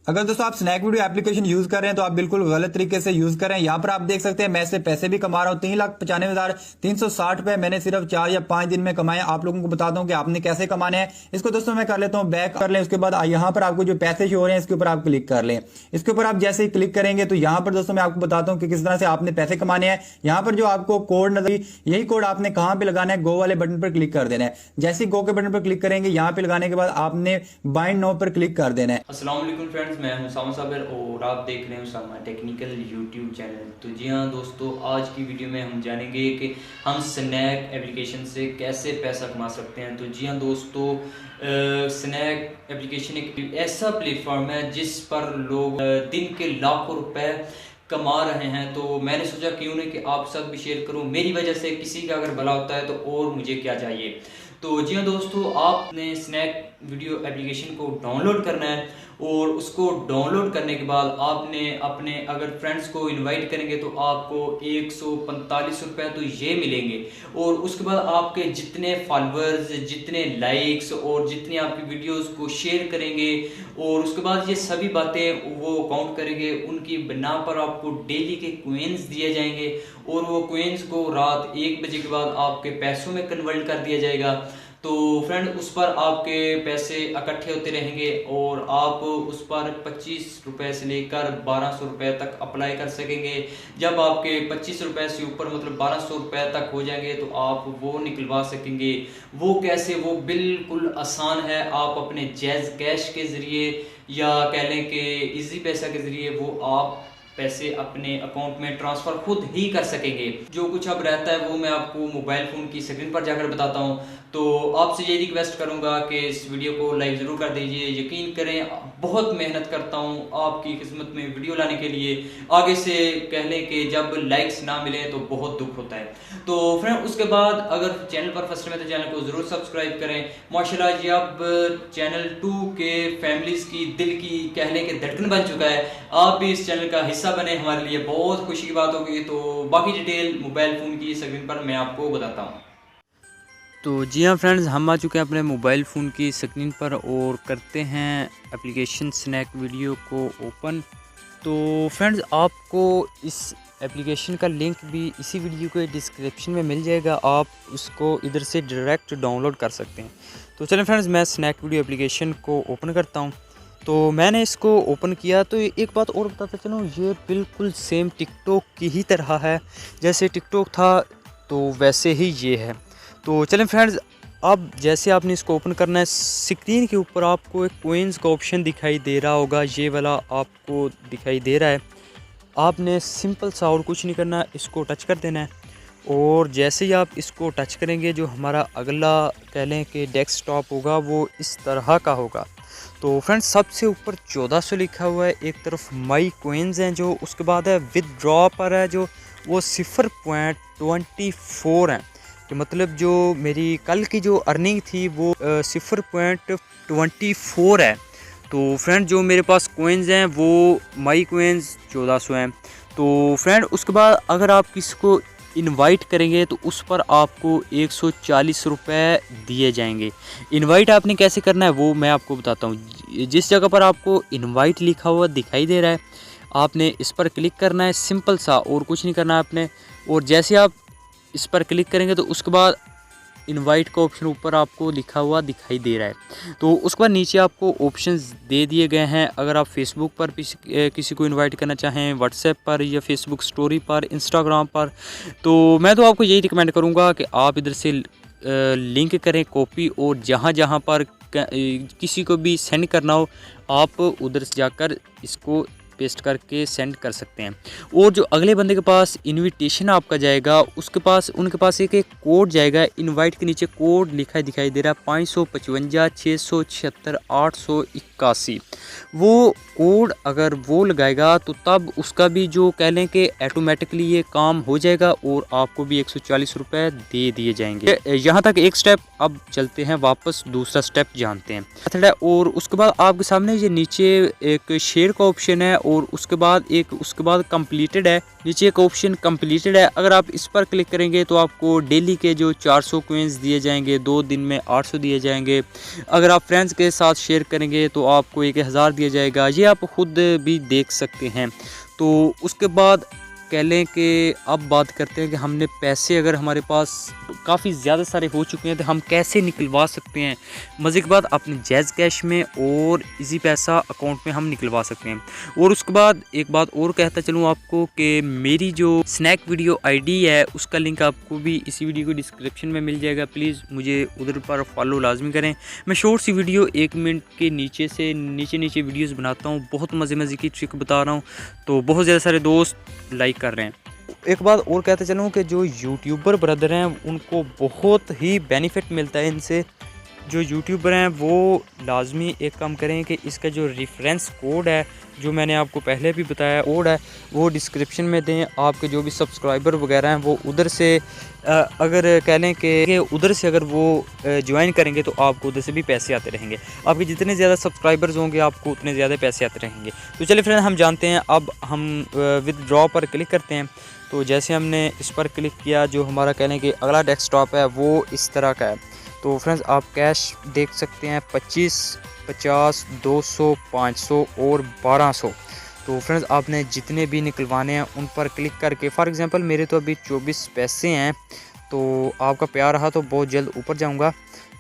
अगर दोस्तों आप स्नैक वीडियो एप्लीकेशन यूज कर रहे हैं तो आप बिल्कुल गलत तरीके से यूज कर रहे हैं। यहाँ पर आप देख सकते हैं मैं इससे पैसे भी कमा रहा हूँ। 3,95,360 रुपए मैंने सिर्फ 4 या 5 दिन में कमाए। आप लोगों को बताता हूँ कि आपने कैसे कमाने हैं। इसको दोस्तों मैं कर लेता हूँ, बैक कर लें। उसके बाद यहाँ पर आपको जो पैसे शो हो रहे हैं इसके ऊपर आप क्लिक कर लें। इसके ऊपर आप जैसे ही क्लिक करेंगे तो यहाँ पर दोस्तों मैं आपको बताता हूँ कि किस तरह से आपने पैसे कमाने हैं। यहाँ पर जो आपको कोड नजर, यही कोड आपने कहाँ पे लगाना है, गो वाले बटन पर क्लिक कर देना है। जैसे ही गो के बटन पर क्लिक करेंगे, यहाँ पे लगाने के बाद आपने बाइंड नाउ पर क्लिक कर देना है। अस्सलाम वालेकुम फ्रेंड्स, मैं हूं उसामा और आप देख रहे हैं उसामा टेक्निकल यूट्यूब चैनल। तो जी हाँ दोस्तों, आज की वीडियो में हम जानेंगे कि हम स्नैक एप्लीकेशन से कैसे पैसा कमा सकते हैं। तो जी हाँ दोस्तों, स्नैक एप्लीकेशन एक ऐसा प्लेटफॉर्म है जिस पर लोग दिन के लाखों रुपए कमा रहे हैं। तो मैंने सोचा क्यों नहीं कि आप सब भी शेयर करूं। मेरी वजह से किसी का अगर भला होता है तो और मुझे क्या चाहिए। तो जी हाँ दोस्तों, आपने स्नैक वीडियो एप्लीकेशन को डाउनलोड करना है और उसको डाउनलोड करने के बाद आपने अपने अगर फ्रेंड्स को इनवाइट करेंगे तो आपको 145 रुपये तो ये मिलेंगे। और उसके बाद आपके जितने फॉलोअर्स, जितने लाइक्स और जितने आपकी वीडियोस को शेयर करेंगे और उसके बाद ये सभी बातें वो काउंट करेंगे, उनकी बिना पर आपको डेली के कोइंस दिए जाएंगे और वो कोइंस को रात 1 बजे के बाद आपके पैसों में कन्वर्ट कर दिया जाएगा। तो फ्रेंड, उस पर आपके पैसे इकट्ठे होते रहेंगे और आप उस पर 25 रुपए से लेकर 1200 रुपए तक अप्लाई कर सकेंगे। जब आपके 25 रुपए से ऊपर मतलब 1200 रुपए तक हो जाएंगे तो आप वो निकलवा सकेंगे। वो कैसे? वो बिल्कुल आसान है। आप अपने जैज़ कैश के जरिए या कह लें कि इजी पैसा के जरिए वो आप पैसे अपने अकाउंट में ट्रांसफर खुद ही कर सकेंगे। जो कुछ अब रहता है वो मैं आपको मोबाइल फोन की स्क्रीन पर जाकर बताता हूं। तो आपसे ये रिक्वेस्ट करूंगा कि इस वीडियो को लाइक जरूर कर दीजिए। यकीन करें, बहुत मेहनत करता हूं आपकी किस्मत में वीडियो लाने के लिए। आगे से कह लें कि जब लाइक्स ना मिले तो बहुत दुख होता है। तो फ्रेंड, उसके बाद अगर चैनल पर फर्स्ट टाइम है तो चैनल को जरूर सब्सक्राइब करें। माशाल्लाह ये अब चैनल 2 के फैमिलीज की दिल की कह लें कि धड़कन बन चुका है। आप भी इस चैनल का हिस्सा बने, हमारे लिए बहुत खुशी की बात होगी। तो बाकी डिटेल मोबाइल फोन की स्क्रीन पर मैं आपको बताता हूँ। तो जी हाँ फ्रेंड्स, हम आ चुके हैं अपने मोबाइल फ़ोन की स्क्रीन पर और करते हैं एप्लीकेशन स्नैक वीडियो को ओपन। तो फ्रेंड्स, आपको इस एप्लीकेशन का लिंक भी इसी वीडियो के डिस्क्रिप्शन में मिल जाएगा। आप उसको इधर से डायरेक्ट डाउनलोड कर सकते हैं। तो चलें फ्रेंड्स, मैं स्नैक वीडियो एप्लीकेशन को ओपन करता हूँ। तो मैंने इसको ओपन किया तो एक बात और बताता चलूँ, ये बिल्कुल सेम टिकटॉक की ही तरह है। जैसे टिकटॉक था तो वैसे ही ये है। तो चलें फ्रेंड्स, अब जैसे आपने इसको ओपन करना है, स्क्रीन के ऊपर आपको एक कोइंस का ऑप्शन दिखाई दे रहा होगा। ये वाला आपको दिखाई दे रहा है। आपने सिंपल सा और कुछ नहीं करना, इसको टच कर देना है। और जैसे ही आप इसको टच करेंगे, जो हमारा अगला कह लें कि डेस्कटॉप होगा वो इस तरह का होगा। तो फ्रेंड्स, सबसे ऊपर 1400 लिखा हुआ है। एक तरफ माई कोइंस हैं जो, उसके बाद है विदड्रॉ पर है जो वो 0.24 है। कि मतलब जो मेरी कल की जो अर्निंग थी वो 0.24 है। तो फ्रेंड, जो मेरे पास कोइंस हैं वो माई कोइंस 1400 हैं। तो फ्रेंड, उसके बाद अगर आप किसी को इनवाइट करेंगे तो उस पर आपको 140 रुपये दिए जाएंगे। इनवाइट आपने कैसे करना है वो मैं आपको बताता हूँ। जिस जगह पर आपको इनवाइट लिखा हुआ दिखाई दे रहा है, आपने इस पर क्लिक करना है, सिंपल सा, और कुछ नहीं करना आपने। और जैसे आप इस पर क्लिक करेंगे तो उसके बाद इनवाइट का ऑप्शन ऊपर आपको लिखा हुआ दिखाई दे रहा है। तो उसके बाद नीचे आपको ऑप्शंस दे दिए गए हैं। अगर आप फेसबुक पर किसी को इनवाइट करना चाहें, व्हाट्सएप पर या फेसबुक स्टोरी पर, इंस्टाग्राम पर, तो मैं तो आपको यही रिकमेंड करूँगा कि आप इधर से लिंक करें कॉपी, और जहाँ जहाँ पर किसी को भी सेंड करना हो आप उधर से जाकर इसको पेस्ट करके सेंड कर सकते हैं। और जो अगले बंदे के पास इनविटेशन आपका जाएगा, उनके पास एक कोड जाएगा। इनवाइट के नीचे कोड लिखा दिखाई दे रहा है 555 676 881। वो कोड अगर वो लगाएगा तो तब उसका भी जो कह लें कि ऑटोमेटिकली ये काम हो जाएगा और आपको भी 140 रुपये दे दिए जाएंगे। यहाँ तक एक स्टेप। अब चलते हैं वापस, दूसरा स्टेप जानते हैं। और उसके बाद आपके सामने ये नीचे एक शेयर का ऑप्शन है और उसके बाद कंप्लीटेड है, नीचे एक ऑप्शन कंप्लीटेड है। अगर आप इस पर क्लिक करेंगे तो आपको डेली के जो 400 कोइंस दिए जाएंगे, 2 दिन में 800 दिए जाएंगे। अगर आप फ्रेंड्स के साथ शेयर करेंगे तो आपको 1000 दिया जाएगा। ये आप खुद भी देख सकते हैं। तो उसके बाद कह लें कि अब बात करते हैं कि हमने पैसे अगर हमारे पास काफ़ी ज़्यादा सारे हो चुके हैं तो हम कैसे निकलवा सकते हैं। मज़े की बात, अपने जैज़ कैश में और इजी पैसा अकाउंट में हम निकलवा सकते हैं। और उसके बाद एक बात और कहता चलूँ आपको कि मेरी जो स्नैक वीडियो आईडी है उसका लिंक आपको भी इसी वीडियो को डिस्क्रिप्शन में मिल जाएगा। प्लीज़ मुझे उधर पर फॉलो लाजमी करें। मैं शॉर्ट सी वीडियो 1 मिनट के नीचे से नीचे वीडियोज़ बनाता हूँ, बहुत मज़े की ट्रिक बता रहा हूँ, तो बहुत ज़्यादा सारे दोस्त लाइक कर रहे हैं। एक बात और कहते चलूँ कि जो यूट्यूबर ब्रदर हैं उनको बहुत ही बेनिफिट मिलता है इनसे। जो यूट्यूबर हैं वो लाजमी एक काम करें कि इसका जो रेफरेंस कोड है, जो मैंने आपको पहले भी बताया कोड है, वो डिस्क्रिप्शन में दें। आपके जो भी सब्सक्राइबर वगैरह हैं वो उधर से अगर कह लें कि उधर से अगर वो ज्वाइन करेंगे तो आपको उधर से भी पैसे आते रहेंगे। आपके जितने ज़्यादा सब्सक्राइबर्स होंगे आपको उतने ज़्यादा पैसे आते रहेंगे। तो चलिए फ्रेंड हम जानते हैं। अब हम विदड्रॉ पर क्लिक करते हैं। तो जैसे हमने इस पर क्लिक किया, जो हमारा कह लें कि अगला डेस्कटॉप है वो इस तरह का है। तो फ्रेंड्स आप कैश देख सकते हैं 25, 50, 200, 500 और 1200। तो फ्रेंड्स आपने जितने भी निकलवाने हैं उन पर क्लिक करके, फॉर एग्जांपल मेरे तो अभी 24 पैसे हैं, तो आपका प्यार रहा तो बहुत जल्द ऊपर जाऊंगा।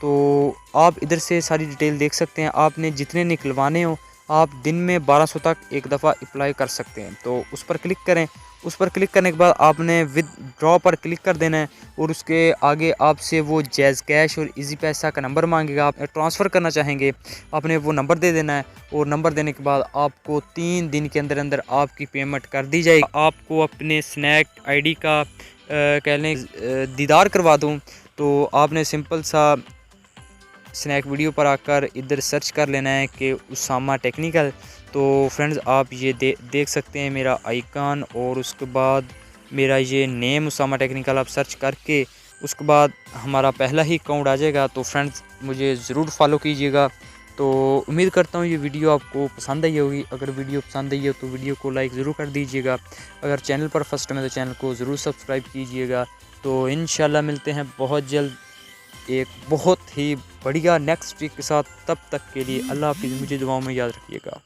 तो आप इधर से सारी डिटेल देख सकते हैं। आपने जितने निकलवाने हो आप दिन में 1200 तक एक दफ़ा अप्लाई कर सकते हैं। तो उस पर क्लिक करें। उस पर क्लिक करने के बाद आपने विदड्रॉ पर क्लिक कर देना है और उसके आगे आपसे वो जैज़ कैश और इजी पैसा का नंबर मांगेगा। आप ट्रांसफ़र करना चाहेंगे, आपने वो नंबर दे देना है और नंबर देने के बाद आपको 3 दिन के अंदर अंदर आपकी पेमेंट कर दी जाएगी। आपको अपने स्नैक आईडी का कह लें दीदार करवा दूँ तो आपने सिंपल सा स्नैक वीडियो पर आकर इधर सर्च कर लेना है कि उसामा टेक्निकल। तो फ्रेंड्स आप ये देख सकते हैं मेरा आइकन और उसके बाद मेरा ये नेम उसामा टेक्निकल। आप सर्च करके उसके बाद हमारा पहला ही अकाउंट आ जाएगा। तो फ्रेंड्स मुझे ज़रूर फॉलो कीजिएगा। तो उम्मीद करता हूँ ये वीडियो आपको पसंद आई होगी। अगर वीडियो पसंद आई हो तो वीडियो को लाइक ज़रूर कर दीजिएगा। अगर चैनल पर फर्स्ट टाइम है तो चैनल को ज़रूर सब्सक्राइब कीजिएगा। तो इंशाल्लाह मिलते हैं बहुत जल्द एक बहुत ही बढ़िया नेक्स्ट ट्रिक के साथ। तब तक के लिए अल्लाह हाफिज़। मुझे दुआओं में याद रखिएगा।